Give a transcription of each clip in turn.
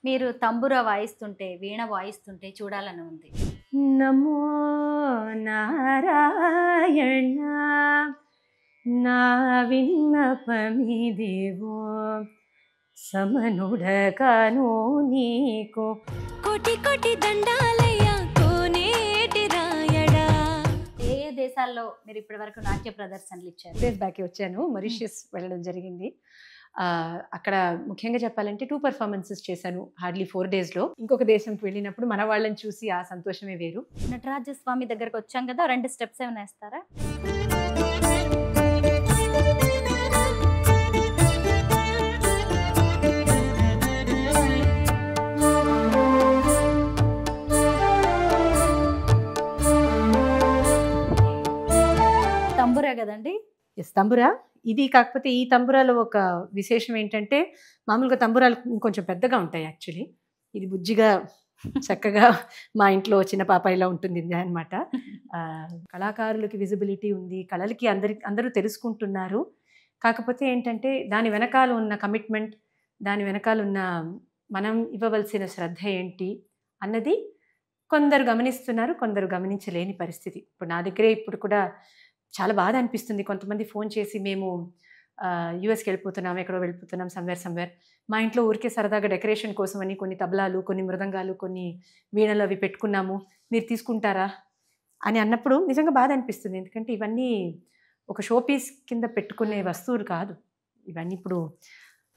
మీరు తంబుర వాయిస్తుంటే, వీణ వాయిస్తుంటే చూడాలని ఉంది. నమో నారాయణ నా విన్నపమిదివో సమనుడగాను నీకు కోటి కోటి దండాలయ్యా కోనేటి రాయడా. ఏ ఏ దేశాల్లో మీరు ఇప్పటి వరకు నాట్య ప్రదర్శనలు ఇచ్చారు? డేస్ బ్యాక్ వచ్చాను, మారిషియస్ వెళ్ళడం జరిగింది. అక్కడ ముఖ్యంగా చెప్పాలంటే 2 performances చేశాను హార్డ్లీ 4 daysలో. ఇంకొక దేశంకి వెళ్ళినప్పుడు మన వాళ్ళని చూసి ఆ సంతోషమే వేరు. నటరాజ స్వామి దగ్గరకు వచ్చాం కదా, 2 steps ఏమైనా వేస్తారా? తంబురా కదండి? తంబురా ఇది. కాకపోతే ఈ తంబురాలో ఒక విశేషం ఏంటంటే, మామూలుగా తంబురాలు కొంచెం పెద్దగా ఉంటాయి. యాక్చువల్లీ ఇది బుజ్జిగా చక్కగా మా ఇంట్లో చిన్న పాప ఇలా ఉంటుంది అనమాట. కళాకారులకి విజిబిలిటీ ఉంది, కళలకి అందరూ తెలుసుకుంటున్నారు. కాకపోతే ఏంటంటే దాని వెనకాల ఉన్న కమిట్మెంట్, దాని వెనకాల ఉన్న మనం ఇవ్వవలసిన శ్రద్ధ ఏంటి అన్నది కొందరు గమనిస్తున్నారు, కొందరు గమనించలేని పరిస్థితి. ఇప్పుడు నా దగ్గరే ఇప్పుడు కూడా చాలా బాధ అనిపిస్తుంది. కొంతమంది ఫోన్ చేసి మేము యూఎస్కి వెళ్ళిపోతున్నాం, ఎక్కడో వెళ్ళిపోతున్నాం, సమ్వేర్ మా ఇంట్లో ఊరికే సరదాగా డెకరేషన్ కోసమని కొన్ని తబలాలు, కొన్ని మృదంగాలు, కొన్ని వీణలు అవి పెట్టుకున్నాము, మీరు తీసుకుంటారా అని అన్నప్పుడు నిజంగా బాధ అనిపిస్తుంది. ఎందుకంటే ఇవన్నీ ఒక షో పీస్ కింద పెట్టుకునే వస్తువులు కాదు. ఇవన్నీ ఇప్పుడు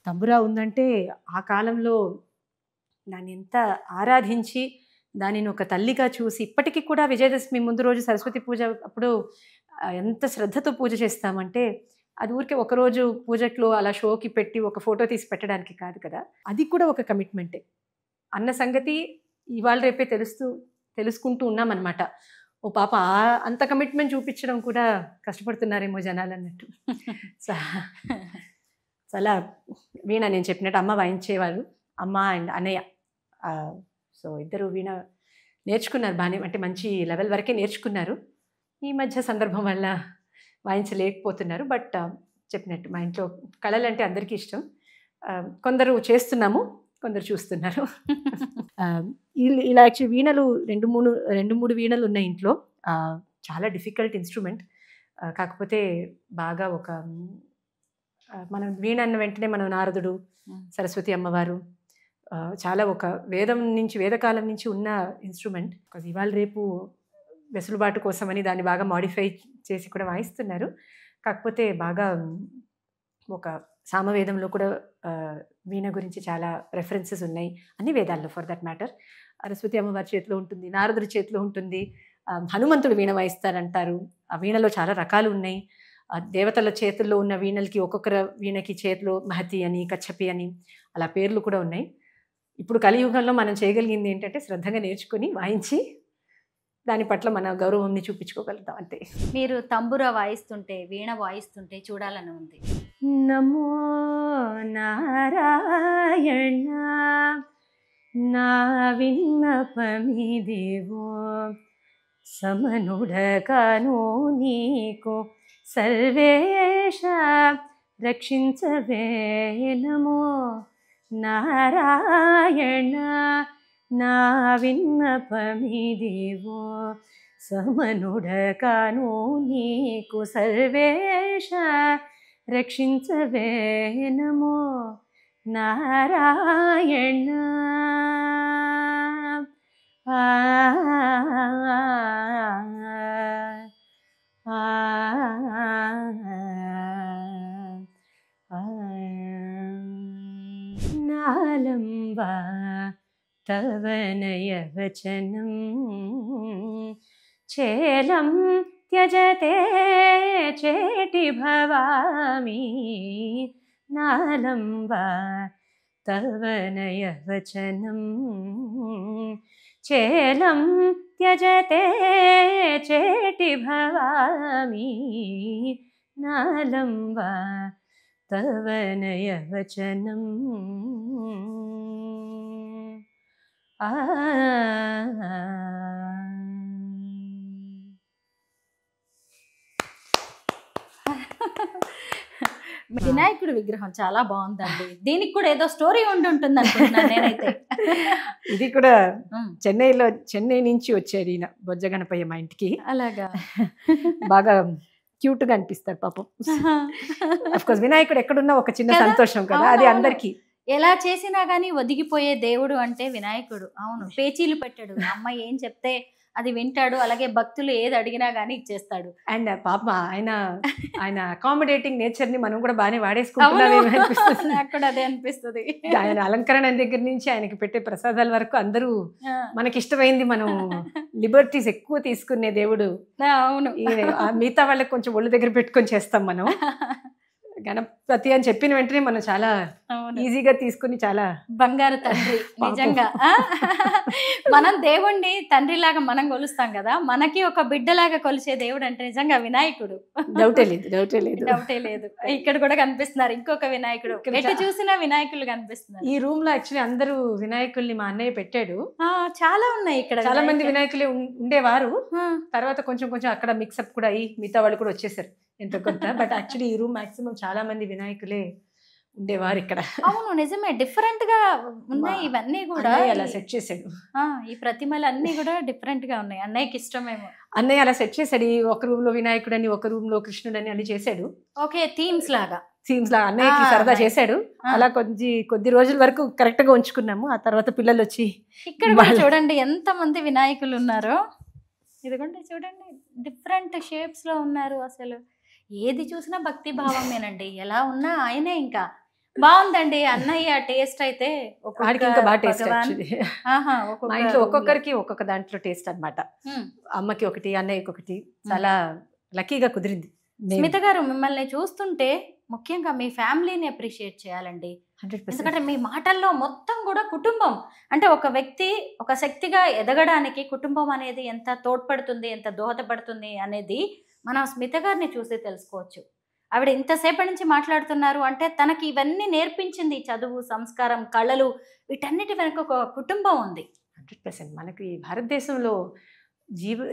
తంబురా ఉందంటే ఆ కాలంలో దాన్ని ఎంత ఆరాధించి దానిని ఒక తల్లిగా చూసి, ఇప్పటికీ కూడా విజయదశమి ముందు రోజు సరస్వతి పూజ అప్పుడు ఎంత శ్రద్ధతో పూజ చేస్తామంటే అది ఊరికే ఒకరోజు పూజట్లో అలా షోకి పెట్టి ఒక ఫోటో తీసి పెట్టడానికి కాదు కదా. అది కూడా ఒక కమిట్మెంటే అన్న సంగతి ఇవాళ రేపే తెలుసుకుంటూ ఉన్నామన్నమాట. ఓ పాప అంత కమిట్మెంట్ చూపించడం కూడా కష్టపడుతున్నారేమో జనాలు అన్నట్టు. చాలా వీణ నేను చెప్పినట్టు అమ్మ వాయించేవారు, అమ్మ అండ్ అన్నయ్య. సో ఇద్దరు వీణ నేర్చుకున్నారు బాగానే, అంటే మంచి లెవెల్ వరకే నేర్చుకున్నారు. ఈ మధ్య సందర్భం వల్ల వాయించలేకపోతున్నారు. బట్ చెప్పినట్టు మా ఇంట్లో కళలు అంటే అందరికీ ఇష్టం. కొందరు చేస్తున్నాము, కొందరు చూస్తున్నారు. ఇలా యాక్చువల్లీ వీణలు రెండు మూడు వీణలు ఉన్నాయి ఇంట్లో. చాలా డిఫికల్ట్ ఇన్స్ట్రుమెంట్. కాకపోతే బాగా ఒక మనం వీణ అన్న వెంటనే మనం నారదుడు, సరస్వతి అమ్మవారు, చాలా ఒక వేదకాలం నుంచి ఉన్న ఇన్స్ట్రుమెంట్. ఇవాళ రేపు వెసులుబాటు కోసమని దాన్ని బాగా మాడిఫై చేసి కూడా వాయిస్తున్నారు. కాకపోతే బాగా ఒక సామవేదంలో కూడా వీణ గురించి చాలా రెఫరెన్సెస్ ఉన్నాయి, అన్ని వేదాల్లో ఫర్ దట్ మ్యాటర్. సరస్వతి అమ్మవారి చేతిలో ఉంటుంది, నారదుడి చేతిలో ఉంటుంది, హనుమంతుడు వీణ వాయిస్తారంటారు. ఆ వీణలో చాలా రకాలు ఉన్నాయి. దేవతల చేతుల్లో ఉన్న వీణలకి ఒక్కొక్కరు వీణకి చేతిలో మహతి అని, కచ్చపి అని అలా పేర్లు కూడా ఉన్నాయి. ఇప్పుడు కలియుగంలో మనం చేయగలిగింది ఏంటంటే శ్రద్ధగా నేర్చుకుని వాయించి దాని పట్ల మన గౌరవంని చూపించుకోగలుగుతాం అంతే. మీరు తంబురా వాయిస్తుంటే, వీణ వాయిస్తుంటే చూడాలని ఉంది. నమో నారాయణ నా విన్నపమిదివో సమనుడగాను నీకు సర్వేష రక్షించవే. నమో నారాయణ నా విన్నపమిదివో సమనుడగాను నీకు సర్వేష రక్షించవే. నమో నారాయణ. నాలంబా తవ నయవచనం చేలం త్యజతే చేటి భవామి. నాలంబా తవ నయవచనం చేలం త్యజతే చేటి భవామి. నాలంబా తవ నయవచనం. వినాయకుడి విగ్రహం చాలా బాగుందండి. దీనికి కూడా ఏదో స్టోరీ ఉండి ఉంటుంది అనుకుంటున్నాను నేనైతే. ఇది కూడా ఉమ్, చెన్నై నుంచి వచ్చాడు ఈయన బొజ్జ గణపయ్య మా ఇంటికి. అలాగా. బాగా క్యూట్ గా అనిపిస్తారు పాపం. అఫ్ కోర్స్ వినాయకుడు ఎక్కడున్నా ఒక చిన్న కదా? సంతోషం కదా, అది అవునవును. అందరికి. ఎలా చేసినా గానీ ఒదిగిపోయే దేవుడు అంటే వినాయకుడు. అవును, పేచీలు పెట్టాడు. అమ్మ ఏం చెప్తే అది వింటాడు. అలాగే భక్తులు ఏది అడిగినా గానీ ఇచ్చేస్తాడు. అండ్ పాప ఆయన అకామిడేటింగ్ నేచర్ ని మనం కూడా బాగానే వాడేసుకుంటున్నామేమో అవును. అనిపిస్తుంది. నాకు కూడా అదే అనిపిస్తుంది. ఆయన అలంకరణ దగ్గర నుంచి ఆయనకి పెట్టే ప్రసాదాల వరకు అందరూ ఆ, మనకి ఇష్టమైంది మనం లిబర్టీస్ ఎక్కువ తీసుకునే దేవుడు. అవును. మిగతా వాళ్ళకి కొంచెం ఒళ్ళు దగ్గర పెట్టుకొని చేస్తాం మనం. గణపతి అని చెప్పిన వెంటనే మనం చాలా అవును. ఈజీగా తీసుకుని చాలా బంగారు తండ్రి నిజంగా. ఆ? మనం దేవుణ్ణి తండ్రిలాగా మనం కొలుస్తాం కదా, మనకి ఒక బిడ్డలాగా కొలిచే దేవుడు అంటే నిజంగా వినాయకుడు. డౌటే లేదు. డౌటే లేదు. ఇక్కడ కూడా కనిపిస్తున్నారు ఇంకొక వినాయకుడు. ఇక్కడ ఎటు చూసినా వినాయకులు కనిపిస్తున్నారు. ఈ రూమ్ లో యాక్చువల్లీ అందరూ వినాయకుల్ని మా అన్నయ్య పెట్టాడు. ఆ, చాలా ఉన్నాయి ఇక్కడ. చాలా మంది వినాయకులే ఉండేవారు. ఆ, తర్వాత కొంచెం అక్కడ మిక్సప్ కూడా అయ్యి మిగతా వాళ్ళు కూడా వచ్చేసారు ఎంత కొంత. బట్ యాక్చువల్లీ ఈ రూమ్ మాక్సిమం చాలా మంది వినాయకులే ఉండేవారు ఇక్కడ. అవును నిజమే. డిఫరెంట్ గా ఉన్నాయి ఇవన్నీ కూడా. అన్నయ్య అలా సెట్ చేశాడు. ఈ ప్రతిమలు అన్ని కూడా డిఫరెంట్ గా ఉన్నాయి. అన్నయ్యకి ఇష్టమేమో. అన్నయ్య అలా సెట్ చేశాడు. ఈ ఒక రూమ్ లో వినాయకుడు అని, ఒక రూమ్ లో కృష్ణుడు అని అన్ని చేశాడు. ఓకే, థీమ్స్ లాగా. సీమ్స్ లాగా అన్నయ్యకి సరదా చేశాడు. అలా కొద్ది రోజుల వరకు కరెక్ట్ గా ఉంచుకున్నాము. ఆ తర్వాత పిల్లలు వచ్చి ఇక్కడ కూడా చూడండి ఎంత మంది వినాయకులు ఉన్నారో. ఇదిగోండి చూడండి, డిఫరెంట్ షేప్స్ లో ఉన్నారు. అసలు ఏది చూసినా భక్తి భావమేనండి. ఎలా ఉన్నా ఆయనే. ఇంకా బాగుందండి అన్నయ్య టేస్ట్ అయితే. వాడికి ఇంకా బాగా టేస్ట్ భగవాన్. యాక్చువల్లీ. ఆహా, మా ఇంట్లో ఒక్కొక్కరికి ఒక్కొక్క దాంట్లో టేస్ట్ అన్నమాట. ఉమ్. అమ్మకి ఒకటి, అన్నయ్యకి ఒకటి. చాలా లక్కీగా కుదిరింది. స్మిత గారు, మిమ్మల్ని చూస్తుంటే ముఖ్యంగా మీ ఫ్యామిలీని అప్రిషియేట్ చేయాలండి. 100%. ఎందుకంటే మీ మాటల్లో మొత్తం కూడా కుటుంబం అంటే ఒక వ్యక్తి ఒక శక్తిగా ఎదగడానికి కుటుంబం అనేది ఎంత తోడ్పడుతుంది, ఎంత దోహదపడుతుంది అనేది మనం స్మిత గారిని చూసి తెలుసుకోవచ్చు. ఆవిడ ఇంతసేపటి నుంచి మాట్లాడుతున్నారు అంటే తనకి ఇవన్నీ నేర్పించింది చదువు, సంస్కారం, కళలు, వీటన్నిటి వెనక ఒక కుటుంబం ఉంది. 100%. మనకి భారతదేశంలో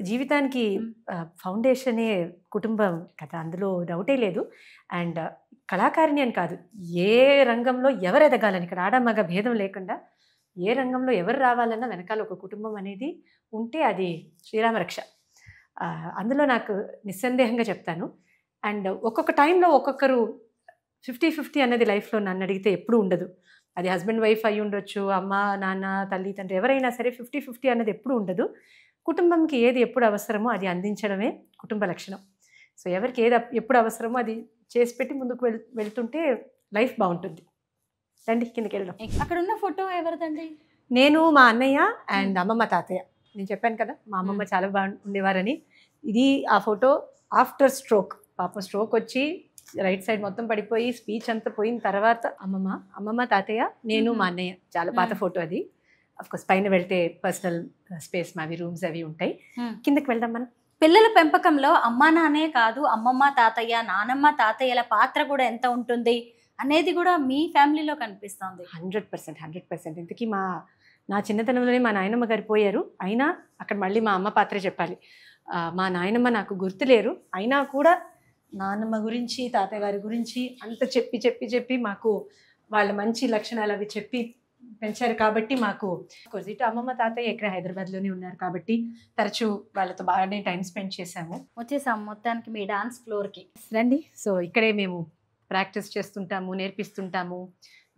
జీవితానికి ఫౌండేషనే కుటుంబం కదా, అందులో డౌటే లేదు. అండ్ కళాకారిణి అని కాదు, ఏ రంగంలో ఎవరు ఎదగాలని, ఇక్కడ ఆడమగ భేదం లేకుండా ఏ రంగంలో ఎవరు రావాలన్నా వెనకాల ఒక కుటుంబం అనేది ఉంటే అది శ్రీరామరక్ష. అందులో నాకు నిస్సందేహంగా చెప్తాను. అండ్ ఒక్కొక్క టైంలో ఒక్కొక్కరు 50-50 అనేది లైఫ్లో నన్ను అడిగితే ఎప్పుడూ ఉండదు. అది హస్బెండ్ వైఫ్ అయి ఉండొచ్చు, అమ్మ నాన్న తల్లి తండ్రి ఎవరైనా సరే 50-50 అనేది ఎప్పుడూ ఉండదు. కుటుంబంకి ఏది ఎప్పుడు అవసరమో అది అందించడమే కుటుంబ లక్షణం. సో ఎవరికి ఏది ఎప్పుడు అవసరమో అది చేసి పెట్టి ముందుకు వెళ్తుంటే లైఫ్ బాగుంటుంది. రండి కిందకి వెళ్దాం. అక్కడ ఉన్న ఫోటో ఎవరిదండి? నేను, మా అన్నయ్య అండ్ అమ్మమ్మ తాతయ్య. నేను చెప్పాను కదా మా అమ్మమ్మ చాలా బాగా ఉండేవారని. ఇది ఆ ఫోటో ఆఫ్టర్ స్ట్రోక్. పాపం స్ట్రోక్ వచ్చి రైట్ సైడ్ మొత్తం పడిపోయి స్పీచ్ అంతా పోయిన తర్వాత అమ్మమ్మ తాతయ్య, నేను, మా అన్నయ్య. చాలా పాత ఫోటో అది. అఫ్కోర్స్ పైన వెళ్తే పర్సనల్ స్పేస్ మావి రూమ్స్ అవి ఉంటాయి. కిందకి వెళ్దాం మనం. పిల్లల పెంపకంలో అమ్మా నాన్నే కాదు, అమ్మమ్మ తాతయ్య, నానమ్మ తాతయ్యల పాత్ర కూడా ఎంత ఉంటుంది అనేది కూడా మీ ఫ్యామిలీలో కనిపిస్తుంది. 100%. ఇంతకీ నా చిన్నతనంలోనే మా నాయనమ్మ గారు పోయారు. అయినా అక్కడ మళ్ళీ మా అమ్మ పాత్రే చెప్పాలి. మా నాయనమ్మ నాకు గుర్తులేరు, అయినా కూడా నాన్నమ్మ గురించి, తాతయ్య గారి గురించి అంత చెప్పి మాకు వాళ్ళ మంచి లక్షణాలు అవి చెప్పి పెంచారు. కాబట్టి మాకు ఇటు అమ్మమ్మ తాతయ్య ఇక్కడ హైదరాబాద్లోనే ఉన్నారు కాబట్టి తరచూ వాళ్ళతో బాగానే టైం స్పెండ్ చేశాము. వచ్చేసాం మొత్తానికి మీ డాన్స్ ఫ్లోర్కి. రండి. సో ఇక్కడే మేము ప్రాక్టీస్ చేస్తుంటాము, నేర్పిస్తుంటాము.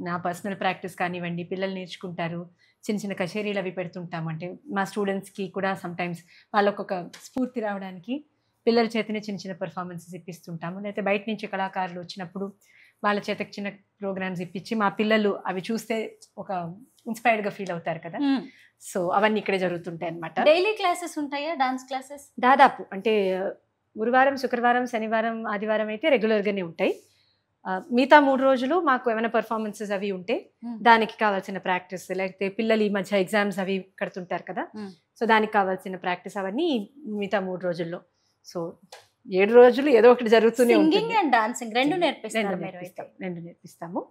నా పర్సనల్ ప్రాక్టీస్ కానివ్వండి, పిల్లలు నేర్చుకుంటారు. చిన్న కచేరీలు అవి పెడుతుంటాము. అంటే మా స్టూడెంట్స్కి కూడా సమ్టైమ్స్ వాళ్ళకు ఒక స్ఫూర్తి రావడానికి పిల్లల చేతనే చిన్న పర్ఫార్మెన్సెస్ ఇప్పిస్తుంటాము. లేకపోతే బయట నుంచి కళాకారులు వచ్చినప్పుడు వాళ్ళ చేతకి చిన్న ప్రోగ్రామ్స్ ఇప్పించి మా పిల్లలు అవి చూస్తే ఒక ఇన్స్పైర్డ్గా ఫీల్ అవుతారు కదా. సో అవన్నీ ఇక్కడే జరుగుతుంటాయి అన్నమాట. డైలీ క్లాసెస్ ఉంటాయా డాన్స్ క్లాసెస్? దాదాపు అంటే గురువారం, శుక్రవారం, శనివారం, ఆదివారం అయితే రెగ్యులర్గానే ఉంటాయి. మిగతా 3 రోజులు మాకు ఏమైనా పర్ఫార్మెన్సెస్ అవి ఉంటే దానికి కావాల్సిన ప్రాక్టీస్, లేకపోతే పిల్లలు ఈ మధ్య ఎగ్జామ్స్ అవి కడుతుంటారు కదా, సో దానికి కావాల్సిన ప్రాక్టీస్ అవన్నీ మిగతా 3 రోజుల్లో. సో 7 రోజులు ఏదో ఒకటి జరుగుతూనే ఉంటుంది. సింగింగ్ అండ్ డాన్సింగ్ రెండు నేర్పిస్తాము.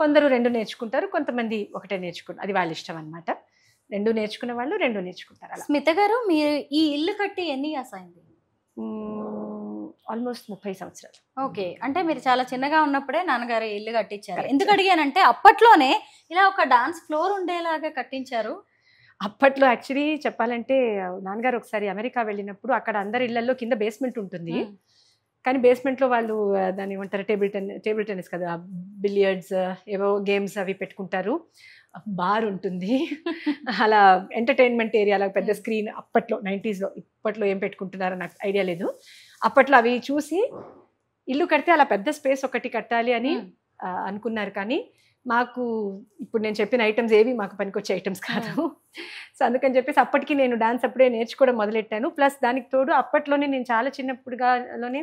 కొందరు 2 నేర్చుకుంటారు, కొంతమంది ఒకటే నేర్చుకుంటారు. అది వాళ్ళ ఇష్టం అన్నమాట. 2 నేర్చుకునే వాళ్ళు 2 నేర్చుకుంటారు. అలా. స్మిత గారు, మీరు ఈ ఇల్లు కట్టి ఎన్ని ఇయర్స్ అయింది? ఆల్మోస్ట్ 30 సంవత్సరాలు. ఓకే, అంటే మీరు చాలా చిన్నగా ఉన్నప్పుడే నాన్నగారు ఇల్లు కట్టించారు. Correct. ఎందుకు అడిగానంటే అప్పట్లోనే ఇలా ఒక డాన్స్ ఫ్లోర్ ఉండేలాగా కట్టించారు. అప్పట్లో యాక్చువల్లీ చెప్పాలంటే నాన్నగారు ఒకసారి అమెరికా వెళ్ళినప్పుడు అక్కడ అందరి ఇళ్లలో కింద బేస్మెంట్ ఉంటుంది. కానీ బేస్మెంట్లో వాళ్ళు దాన్ని ఏమంటారు, టేబుల్ టెన్నిస్ కదా, బిలియర్డ్స్, ఏవో గేమ్స్ అవి పెట్టుకుంటారు. బార్ ఉంటుంది. అలా ఎంటర్టైన్మెంట్ ఏరియా, అలా పెద్ద స్క్రీన్. అప్పట్లో 90s, ఇప్పట్లో ఏం పెట్టుకుంటున్నారో నాకు ఐడియా లేదు. అప్పట్లో అవి చూసి ఇల్లు కడితే అలా పెద్ద స్పేస్ ఒకటి కట్టాలి అని అనుకున్నారు. కానీ మాకు ఇప్పుడు నేను చెప్పిన ఐటమ్స్ ఏవి మాకు పనికొచ్చే ఐటమ్స్ కాదు. సో అందుకని చెప్పేసి అప్పటికి నేను డాన్స్ అప్పుడే నేర్చుకోవడం మొదలెట్టాను. ప్లస్ దానికి తోడు అప్పట్లోనే నేను చాలా చిన్నప్పుడుగానే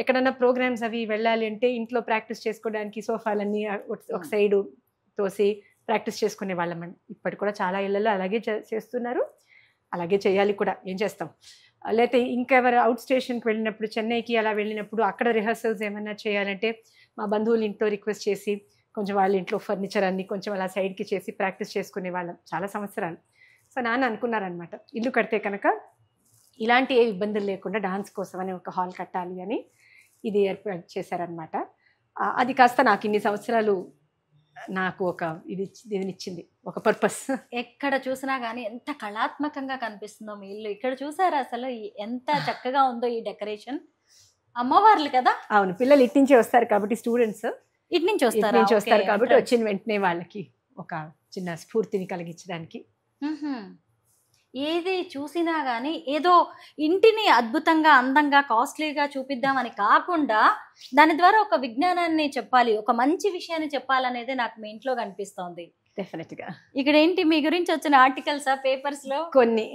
ఎక్కడన్నా ప్రోగ్రామ్స్ అవి వెళ్ళాలి అంటే ఇంట్లో ప్రాక్టీస్ చేసుకోవడానికి సోఫాలన్నీ ఒక సైడు తోసి ప్రాక్టీస్ చేసుకునే వాళ్ళమండి. ఇప్పటి కూడా చాలా ఇళ్ళల్లో అలాగే చేస్తున్నారు, అలాగే చేయాలి కూడా, ఏం చేస్తాం. లేకపోతే ఇంకెవరు అవుట్ స్టేషన్కి వెళ్ళినప్పుడు, చెన్నైకి అలా వెళ్ళినప్పుడు అక్కడ రిహర్సల్స్ ఏమన్నా చేయాలంటే మా బంధువులు ఇంట్లో రిక్వెస్ట్ చేసి కొంచెం వాళ్ళ ఇంట్లో ఫర్నిచర్ అన్ని కొంచెం అలా సైడ్కి చేసి ప్రాక్టీస్ చేసుకునే వాళ్ళం చాలా సంవత్సరాలు. సో నాన్న అనుకున్నారనమాట, ఇల్లు కడితే కనుక ఇలాంటి ఏ ఇబ్బందులు లేకుండా డాన్స్ కోసం అని ఒక హాల్ కట్టాలి అని ఇది ఏర్పాటు చేశారనమాట. అది కాస్త నాకు ఇన్ని సంవత్సరాలు నాకు ఒక ఇదినిచ్చింది, ఒక పర్పస్. ఎక్కడ చూసినా కానీ ఎంత కళాత్మకంగా కనిపిస్తుందో మీ ఇల్లు. ఇక్కడ చూసారా అసలు ఎంత చక్కగా ఉందో ఈ డెకరేషన్. అమ్మవార్లు కదా? అవును, పిల్లలు ఇటు నుంచే వస్తారు కాబట్టి, స్టూడెంట్స్ ఇటు నుంచి వస్తారు కాబట్టి వచ్చిన వెంటనే వాళ్ళకి ఒక చిన్న స్ఫూర్తిని కలిగించడానికి. ఏది చూసినా గానీ ఏదో ఇంటిని అద్భుతంగా, అందంగా, కాస్ట్లీగా చూపిద్దామని కాకుండా దాని ద్వారా ఒక విజ్ఞానాన్ని చెప్పాలి, ఒక మంచి విషయాన్ని చెప్పాలనేది నాకు మీ ఇంట్లో కనిపిస్తోంది. డెఫినెట్ గా. ఇక్కడ ఏంటి మీ గురించి వచ్చిన ఆర్టికల్స్ పేపర్స్ లో కొన్ని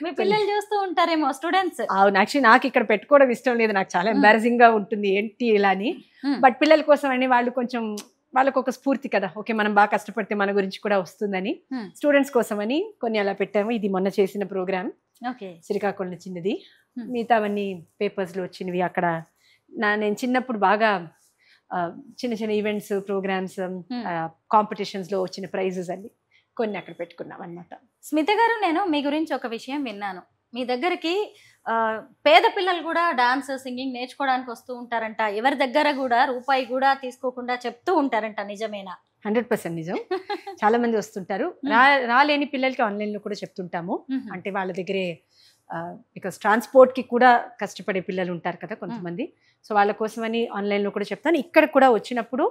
మీ పిల్లలు చూస్తూ ఉంటారేమో, స్టూడెంట్స్. అవును, యాక్చువల్లీ నాకు ఇక్కడ పెట్టుకోవడం ఇష్టం లేదు, నాకు చాలా ఎంబారసింగ్ గా ఉంటుంది ఏంటి ఇలా అని. బట్ పిల్లల కోసం అని వాళ్ళు కొంచెం, వాళ్ళకు ఒక స్ఫూర్తి కదా, ఓకే మనం బాగా కష్టపడితే మన గురించి కూడా వస్తుందని స్టూడెంట్స్ కోసం అని కొన్ని అలా పెట్టాము. ఇది మొన్న చేసిన ప్రోగ్రామ్, శ్రీకాకుళం చిన్నది. మిగతావన్నీ పేపర్స్ లో వచ్చినవి. అక్కడ నేను చిన్నప్పుడు బాగా చిన్న చిన్న ఈవెంట్స్, ప్రోగ్రామ్స్, కాంపిటీషన్స్ లో వచ్చిన ప్రైజెస్ అన్ని కొన్ని అక్కడ పెట్టుకున్నాం అన్నమాట. స్మిత గారు, నేను మీ గురించి ఒక విషయం విన్నాను. మీ దగ్గరికి పేద పిల్లలు కూడా డాన్స్, సింగింగ్ నేర్చుకోవడానికి వస్తూ ఉంటారంట. ఎవరి దగ్గర కూడా రూపాయి కూడా తీసుకోకుండా చెప్తూ ఉంటారంట, నిజమేనా? 100% నిజం. చాలా మంది వస్తుంటారు. రాలేని పిల్లలకి ఆన్లైన్ లో కూడా చెప్తుంటాము. అంటే వాళ్ళ దగ్గరే, బికాస్ ట్రాన్స్పోర్ట్ కి కూడా కష్టపడే పిల్లలు ఉంటారు కదా కొంతమంది. సో వాళ్ళ కోసమని ఆన్లైన్ లో కూడా చెప్తాను. ఇక్కడ కూడా వచ్చినప్పుడు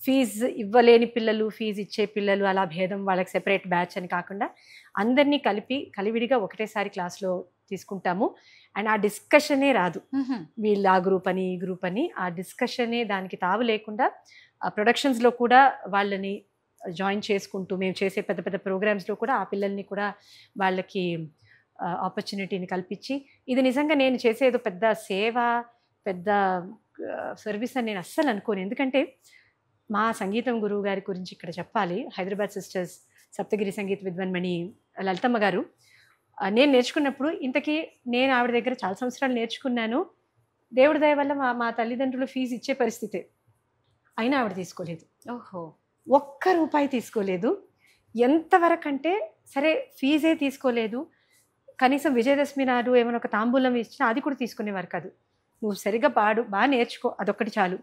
ఫీజు ఇవ్వలేని పిల్లలు, ఫీజు ఇచ్చే పిల్లలు, అలా భేదం, వాళ్ళకి సెపరేట్ బ్యాచ్ అని కాకుండా అందరినీ కలివిడిగా ఒకటేసారి క్లాస్లో తీసుకుంటాము. అండ్ ఆ డిస్కషనే రాదు, వీళ్ళు ఆ గ్రూప్ అని ఈ గ్రూప్ అని, ఆ డిస్కషనే దానికి తావు లేకుండా ప్రొడక్షన్స్లో కూడా వాళ్ళని జాయిన్ చేసుకుంటూ, మేము చేసే పెద్ద పెద్ద ప్రోగ్రామ్స్లో కూడా ఆ పిల్లల్ని కూడా వాళ్ళకి ఆపర్చునిటీని కల్పించి, ఇది నిజంగా నేను చేసేదో పెద్ద సేవ, పెద్ద సర్వీస్ అని నేను అస్సలు అనుకోను. ఎందుకంటే మా సంగీతం గురువు గారి గురించి ఇక్కడ చెప్పాలి. హైదరాబాద్ సిస్టర్స్, సప్తగిరి సంగీత విద్వాన్మణి లలితమ్మ గారు. నేను నేర్చుకున్నప్పుడు, ఇంతకీ నేను ఆవిడ దగ్గర చాలా సంవత్సరాలు నేర్చుకున్నాను. దేవుడి దయ వల్ల మా తల్లిదండ్రులు ఫీజు ఇచ్చే పరిస్థితే, అయినా ఆవిడ తీసుకోలేదు. ఓహో, ఒక్క రూపాయి తీసుకోలేదు. ఎంతవరకు అంటే, సరే ఫీజే తీసుకోలేదు, కనీసం విజయదశమి నాడు ఏమైనా ఒక తాంబూలం ఇచ్చినా అది కూడా తీసుకునేవారు కాదు. నువ్వు సరిగ్గా పాడు, బాగా నేర్చుకో, అదొక్కటి చాలు.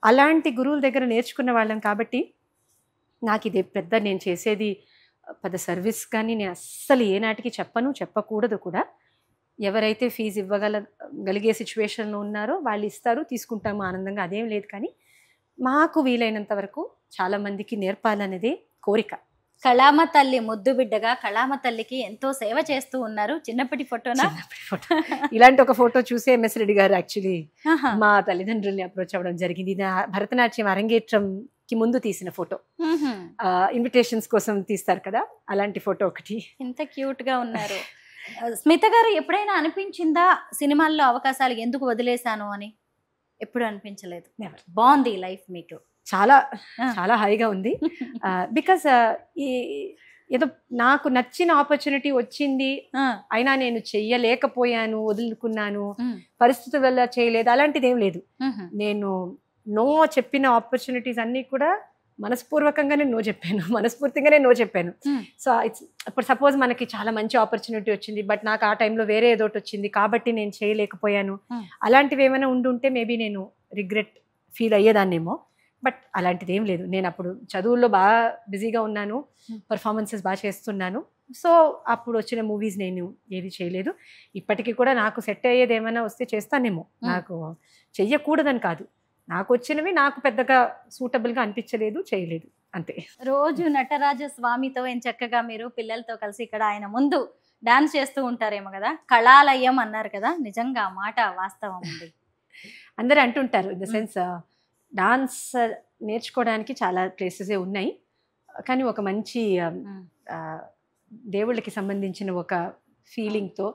అలాంటి గురువుల దగ్గర నేర్చుకున్న వాళ్ళం కాబట్టి నాకు ఇది పెద్ద, నేను చేసేది పెద్ద సర్వీస్ కానీ నేను అస్సలు ఏనాటికి చెప్పను, చెప్పకూడదు కూడా. ఎవరైతే ఫీజు ఇవ్వగలిగే సిచ్యువేషన్లో ఉన్నారో వాళ్ళు ఇస్తారు, తీసుకుంటాము ఆనందంగా, అదేం లేదు. కానీ మాకు వీలైనంత వరకు చాలామందికి నేర్పాలనేది కోరిక. కళామ తల్లి ముద్దు బిడ్డగా కళామ తల్లికి ఎంతో సేవ చేస్తూ ఉన్నారు. చిన్నప్పటి ఫోటోనా? ఇలాంటి ఒక ఫోటో చూసే ఎంఎస్ రెడ్డి గారు యాక్చువల్లీ మా తల్లిదండ్రుల్ని అప్రోచ్ అవ్వడం జరిగింది. ఇది భరతనాట్యం అరంగేట్రంకి ముందు తీసిన ఫోటో. ఇన్విటేషన్స్ కోసం తీస్తారు కదా, అలాంటి ఫోటో ఒకటి. ఎంత క్యూట్ గా ఉన్నారు. స్మిత గారు, ఎప్పుడైనా అనిపించిందా సినిమాల్లో అవకాశాలు ఎందుకు వదిలేశాను అని? ఎప్పుడు అనిపించలేదు. బాగుంది లైఫ్ మీకు, చాలా చాలా హాయిగా ఉంది. బికాస్ ఏదో నాకు నచ్చిన ఆపర్చునిటీ వచ్చింది, అయినా నేను చెయ్యలేకపోయాను, వదులుకున్నాను, పరిస్థితుల వల్ల చేయలేదు, అలాంటిది ఏం లేదు. నేను నో చెప్పిన ఆపర్చునిటీస్ అన్నీ కూడా మనస్పూర్వకంగానే నో చెప్పాను, మనస్ఫూర్తిగానే నో చెప్పాను. సో ఇప్పుడు సపోజ్ మనకి చాలా మంచి ఆపర్చునిటీ వచ్చింది, బట్ నాకు ఆ టైంలో వేరే ఏదో ఒకటి వచ్చింది కాబట్టి నేను చేయలేకపోయాను, అలాంటివి ఏమైనా ఉండుంటే మేబీ నేను రిగ్రెట్ ఫీల్ అయ్యేదాన్నేమో. బట్ అలాంటిది ఏం లేదు. నేను అప్పుడు చదువుల్లో బాగా బిజీగా ఉన్నాను, పర్ఫార్మెన్సెస్ బాగా చేస్తున్నాను. సో అప్పుడు వచ్చిన మూవీస్ నేను ఏది చేయలేదు. ఇప్పటికీ కూడా నాకు సెట్ అయ్యేది ఏమైనా వస్తే చేస్తానేమో, నాకు చెయ్యకూడదని కాదు, నాకు వచ్చినవి నాకు పెద్దగా సూటబుల్గా అనిపించలేదు, చేయలేదు, అంతే. రోజు నటరాజ స్వామితో ఏం చక్కగా మీరు పిల్లలతో కలిసి ఇక్కడ ఆయన ముందు డాన్స్ చేస్తూ ఉంటారేమో కదా, కళాలయం అన్నారు కదా, నిజంగా ఆ మాట వాస్తవం ఉంది. అందరూ అంటుంటారు, ఇన్ ద సెన్స్ డాన్స్ నేర్చుకోవడానికి చాలా ప్లేసెసే ఉన్నాయి, కానీ ఒక మంచి దేవుళ్ళకి సంబంధించిన ఒక ఫీలింగ్తో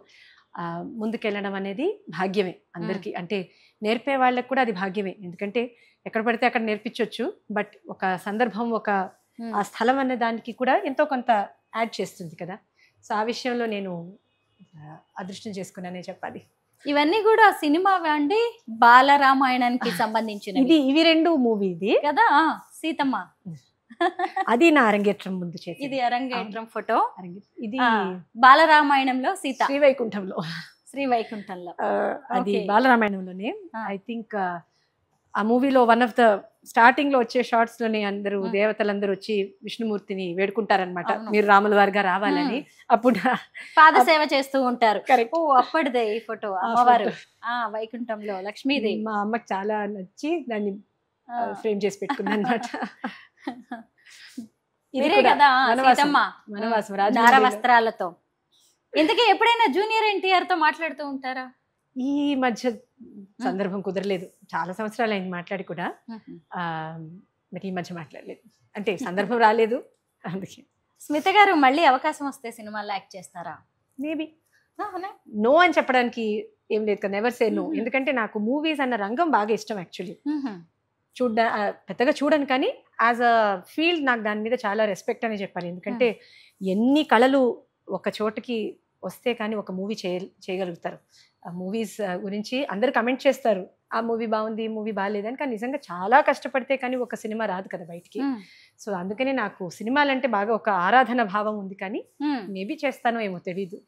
ముందుకెళ్ళడం అనేది భాగ్యమే అందరికీ. అంటే నేర్పే వాళ్ళకి కూడా అది భాగ్యమే, ఎందుకంటే ఎక్కడ పడితే అక్కడ నేర్పించవచ్చు, బట్ ఒక సందర్భం, ఒక ఆ స్థలం అనే దానికి కూడా ఎంతో కొంత యాడ్ చేస్తుంది కదా. సో ఆ విషయంలో నేను అదృష్టం చేసుకున్నానే చెప్పాలి. ఇవన్నీ కూడా సినిమా అండి, బాలరామాయణానికి సంబంధించిన ఇవి రెండు మూవీ ఇది కదా. సీతమ్మ అది నా అరంగేట్రం ముందు చేసి, ఇది అరంగేట్రం ఫోటో. ఇది బాలరామాయణంలో సీత, శ్రీవైకుంఠంలో, శ్రీవైకుంఠంలో అది బాలరామాయణంలోనే. ఐ థింక్ ఆ మూవీలో వన్ ఆఫ్ ద స్టార్టింగ్ లో వచ్చే షార్ట్స్ లోనే అందరూ దేవతలందరూ వచ్చి విష్ణుమూర్తిని వేడుకుంటారనమాట, మీరు రాముల వారిగా రావాలని. అప్పుడు పాదసేవ చేస్తూ ఉంటారు. కరెక్ట్. ఓ అప్పటిదే ఈ ఫోటో, అమ్మవారు వైకుంఠంలో లక్ష్మీదేవి. మా అమ్మకి చాలా నచ్చి దాన్ని ఫ్రేమ్ చేసి పెట్టుకున్నాను అనమాట. ఇదే కదా సీతమ్మ నార వస్త్రాలతో. ఇంతకీ ఎప్పుడైనా జూనియర్ ఎన్టీఆర్ తో మాట్లాడుతూ ఉంటారా? ఈ మధ్య సందర్భం కుదరలేదు, చాలా సంవత్సరాలు అయింది మాట్లాడి కూడా, మరి ఈ మధ్య మాట్లాడలేదు, అంటే సందర్భం రాలేదు అందుకే. స్మిత గారు మళ్ళీ అవకాశం వస్తే సినిమాలో యాక్ట్ చేస్తారా? మేబీ. నో అని చెప్పడానికి ఏం లేదు కదా, నెవర్ సే నో. ఎందుకంటే నాకు మూవీస్ అన్న రంగం బాగా ఇష్టం యాక్చువల్లీ. పెద్దగా చూడను, కానీ యాజ్ అ ఫీల్డ్ నాకు దాని మీద చాలా రెస్పెక్ట్ అని చెప్పాలి. ఎందుకంటే ఎన్ని కళలు ఒక చోటకి వస్తే కానీ ఒక మూవీ చేయగలుగుతారు. ఆ మూవీస్ గురించి అందరు కమెంట్ చేస్తారు, ఆ మూవీ బాగుంది, ఈ మూవీ బాగాలేదని, కానీ నిజంగా చాలా కష్టపడితే కానీ ఒక సినిమా రాదు కదా బయటికి. సో అందుకని నాకు సినిమాలంటే బాగా ఒక ఆరాధన భావం ఉంది, కానీ మేబీ చేస్తానో ఏమో తెలీదు.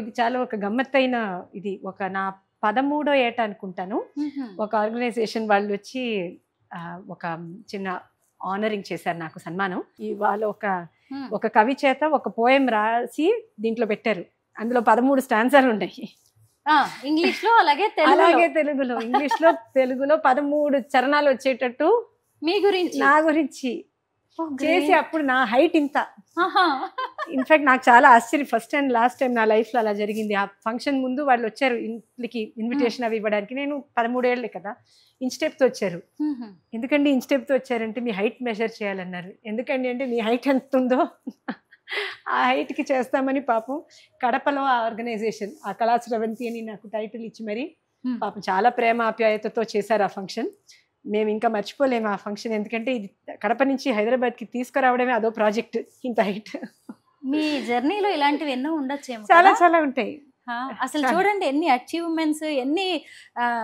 ఇది చాలా ఒక గమ్మత్తైన ఇది. ఒక నా 13వ ఏట అనుకుంటాను, ఒక ఆర్గనైజేషన్ వాళ్ళు వచ్చి ఒక చిన్న ఆనరింగ్ చేశారు, నాకు సన్మానం. వాళ్ళు ఒక కవి చేత ఒక పోయం రాసి దీంట్లో పెట్టారు. అందులో 13 స్టాన్సాలు ఉన్నాయి, ఇంగ్లీష్ లో అలాగే తెలుగులో. ఇంగ్లీష్ లో తెలుగులో 13 చరణాలు వచ్చేటట్టు మీ గురించి, నా గురించి చేసి, అప్పుడు నా హైట్ ఇంత. ఇన్ఫాక్ట్ నాకు చాలా ఆశ్చర్యం, ఫస్ట్ అండ్ లాస్ట్ టైం నా లైఫ్ లో అలా జరిగింది. ఆ ఫంక్షన్ ముందు వాళ్ళు వచ్చారు ఇంటికి ఇన్విటేషన్ అవి ఇవ్వడానికి. నేను 13 ఏళ్ళే కదా, ఇంచ్ టేప్తో వచ్చారు. ఎందుకండి ఇంచ్ టేప్తో వచ్చారంటే మీ హైట్ మెజర్ చేయాలన్నారు. ఎందుకండి అంటే మీ హైట్ ఎంత ఉందో ఆ హైట్కి చేస్తామని పాపం కడపలో ఆ ఆర్గనైజేషన్, ఆ కళాశ్రవంతి అని నాకు టైటిల్ ఇచ్చి మరి పాపం చాలా ప్రేమ ఆప్యాయతతో చేశారు ఆ ఫంక్షన్. మేము ఇంకా మర్చిపోలేము ఆ ఫంక్షన్, ఎందుకంటే ఇది కడప నుంచి హైదరాబాద్కి తీసుకురావడమే అదో ప్రాజెక్ట్, ఇంత హైట్. మీ జర్నీలో ఇలాంటివి ఎన్నో ఉండొచ్చేమో. చాలా చాలా ఉంటాయి. అసలు చూడండి ఎన్ని అచీవ్మెంట్స్, ఎన్ని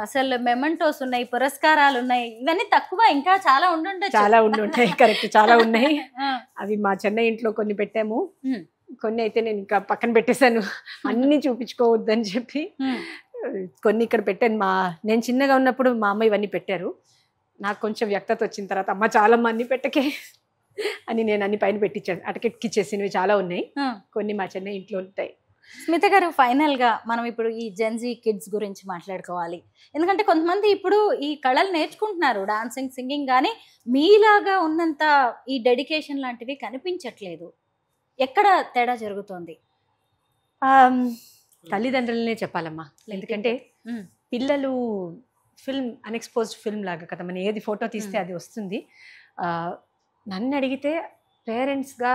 అసలు మెమెంటోస్ ఉన్నాయి, పురస్కారాలు ఉన్నాయి. ఇవన్నీ తక్కువ, ఇంకా చాలా ఉండుంటాయి. చాలా ఉండుంటాయి, కరెక్ట్, చాలా ఉన్నాయి. అవి మా చెన్నై ఇంట్లో కొన్ని పెట్టాము, కొన్ని అయితే నేను ఇంకా పక్కన పెట్టేశాను, అన్ని చూపించుకోవద్దని చెప్పి. కొన్ని ఇక్కడ పెట్టాను. నేను చిన్నగా ఉన్నప్పుడు మా అమ్మ ఇవన్నీ పెట్టారు. నాకు కొంచెం వ్యక్తత వచ్చిన తర్వాత అమ్మ చాలమ్మ అన్ని పెట్టకే అని నేను అన్ని పైన పెట్టించాను. అటకెక్కిచ్చేసినవి చాలా ఉన్నాయి, కొన్ని మా చెన్నై ఇంట్లో ఉంటాయి. స్మిత గారు, ఫైనల్ గా మనం ఇప్పుడు ఈ జెన్జీ కిడ్స్ గురించి మాట్లాడుకోవాలి. ఎందుకంటే కొంతమంది ఇప్పుడు ఈ కళలు నేర్చుకుంటున్నారు, డాన్సింగ్, సింగింగ్, కానీ మీలాగా ఉన్నంత ఈ డెడికేషన్ లాంటివి కనిపించట్లేదు. ఎక్కడ తేడా జరుగుతోంది? తల్లిదండ్రులనే చెప్పాలమ్మా. ఎందుకంటే పిల్లలు ఫిల్మ్, అన్ఎక్స్పోజ్డ్ ఫిల్మ్ లాగా కదా, మనం ఏది ఫోటో తీస్తే అది వస్తుంది. నన్ను అడిగితే పేరెంట్స్గా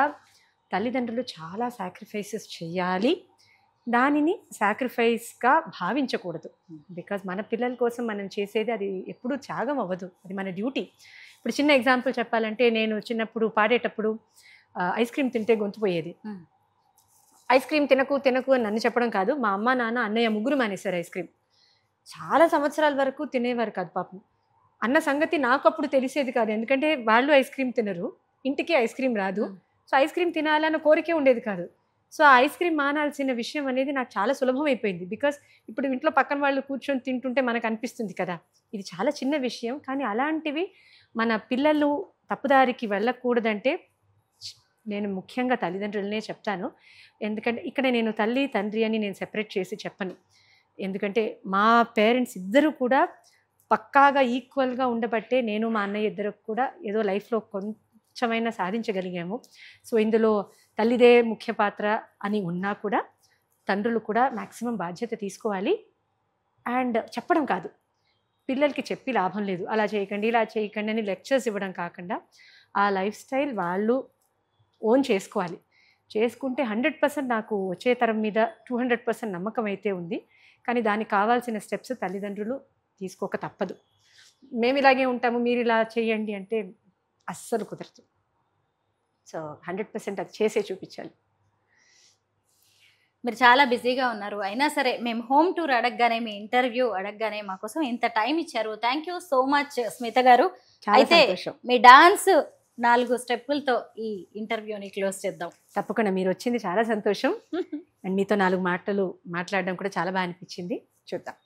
తల్లిదండ్రులు చాలా సాక్రిఫైసెస్ చేయాలి, దానిని సాక్రిఫైస్గా భావించకూడదు. బికాజ్ మన పిల్లల కోసం మనం చేసేది అది ఎప్పుడూ త్యాగం అవ్వదు, అది మన డ్యూటీ. ఇప్పుడు చిన్న ఎగ్జాంపుల్ చెప్పాలంటే, నేను చిన్నప్పుడు పాడేటప్పుడు ఐస్ క్రీమ్ తింటే గొంతు పోయేది. ఐస్ క్రీమ్ తినకు తినకు అని నన్ను చెప్పడం కాదు, మా అమ్మ నాన్న అన్నయ్య ముగ్గురు మానేశారు ఐస్ క్రీమ్. చాలా సంవత్సరాల వరకు తినేవారు కాదు పాపం. అన్న సంగతి నాకు అప్పుడు తెలిసేది కాదు. ఎందుకంటే వాళ్ళు ఐస్ క్రీమ్ తినరు, ఇంటికి ఐస్ క్రీమ్ రాదు. సో ఐస్ క్రీమ్ తినాలన్న కోరికే ఉండేది కాదు. సో ఆ ఐస్ క్రీమ్ మానాల్సిన విషయం అనేది నాకు చాలా సులభం అయిపోయింది. బికాస్ ఇప్పుడు ఇంట్లో పక్కన వాళ్ళు కూర్చొని తింటుంటే మనకు అనిపిస్తుంది కదా, ఇది చాలా చిన్న విషయం. కానీ అలాంటివి మన పిల్లలు తప్పుదారికి వెళ్ళకూడదంటే నేను ముఖ్యంగా తల్లిదండ్రులనే చెప్తాను. ఎందుకంటే ఇక్కడ నేను తల్లి తండ్రి అని నేను సెపరేట్ చేసి చెప్పను. ఎందుకంటే మా పేరెంట్స్ ఇద్దరు కూడా పక్కాగా ఈక్వల్గా ఉండబట్టే నేను మా అన్నయ్య ఇద్దరు కూడా ఏదో లైఫ్లో కొంచెమైనా సాధించగలిగాము. సో ఇందులో తల్లిదే ముఖ్య పాత్ర అని ఉన్నా కూడా తండ్రులు కూడా మ్యాక్సిమం బాధ్యత తీసుకోవాలి. అండ్ చెప్పడం కాదు, పిల్లలకి చెప్పి లాభం లేదు, అలా చేయకండి ఇలా చేయకండి అని లెక్చర్స్ ఇవ్వడం కాకుండా ఆ లైఫ్ స్టైల్ వాళ్ళు ఓన్ చేసుకోవాలి. చేసుకుంటే 100% నాకు వచ్చే తరం మీద 200% నమ్మకం అయితే ఉంది. కానీ దానికి కావాల్సిన స్టెప్స్ తల్లిదండ్రులు తీసుకోక తప్పదు. మేము ఇలాగే ఉంటాము మీరు ఇలా చేయండి అంటే అస్సలు కుదరదు. సో 100% అది చేసే చూపించాలి. మీరు చాలా బిజీగా ఉన్నారు, అయినా సరే మేము హోమ్ టూర్ అడగగానే, మీ ఇంటర్వ్యూ అడగగానే మా కోసం ఇంత టైం ఇచ్చారు. Thank you so much Smita గారు. అయితే మీ డాన్స్ 4 స్టెప్పులతో ఈ ఇంటర్వ్యూని క్లోజ్ చేద్దాం. తప్పకుండా, మీరు వచ్చింది చాలా సంతోషం. అండ్ మీతో 4 మాటలు మాట్లాడడం కూడా చాలా బాగా అనిపించింది. చూద్దాం.